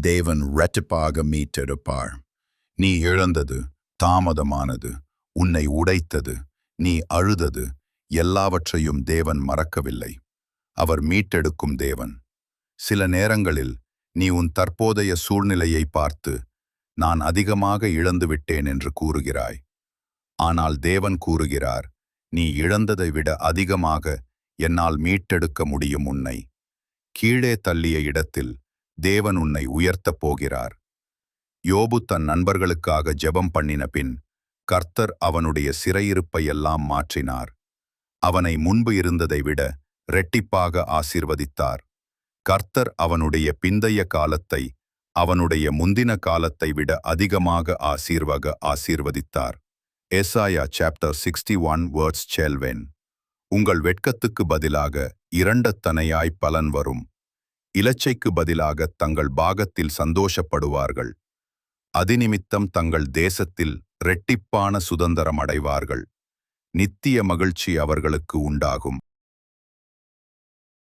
தேவன் இரட்டிப்பாக மீட்டெடுப்பார். நீ இழந்தது, தாமதமானது, உன்னை உடைத்தது, நீ அழுதது, எல்லாவற்றையும் தேவன் மறக்கவில்லை. அவர் மீட்டெடுக்கும் தேவன். சில நேரங்களில் நீ உன் தற்போதைய சூழ்நிலையை பார்த்து, நான் அதிகமாக இழந்துவிட்டேன் என்று கூறுகிறாய். ஆனால் தேவன் கூறுகிறார், நீ இழந்ததை விட அதிகமாக என்னால் மீட்டெடுக்க முடியும் உன்னை. கீழே தள்ளிய இடத்தில் தேவன் உன்னை உயர்த்தப் போகிறார். யோபு தன் நண்பர்களுக்காக ஜெபம் பண்ணின பின் கர்த்தர் அவனுடைய சிறையிருப்பை எல்லாம் மாற்றினார். அவனை முன்பு இருந்ததை விட இரட்டிப்பாக ஆசீர்வதித்தார். கர்த்தர் அவனுடைய பிந்தைய காலத்தை அவனுடைய முந்தின காலத்தை விட அதிகமாக ஆசீர்வதித்தார். ஏசாயா சாப்டர் 61 வேர்ட்ஸ் 12. உங்கள் வெட்கத்துக்கு பதிலாக இரண்டத்தனையாய் பலன் வரும். இலச்சைக்கு பதிலாக தங்கள் பாகத்தில் சந்தோஷப்படுவார்கள். அதிநிமித்தம் தங்கள் தேசத்தில் இரட்டிப்பான சுதந்திரம் அடைவார்கள். நித்திய மகிழ்ச்சி அவர்களுக்கு உண்டாகும்.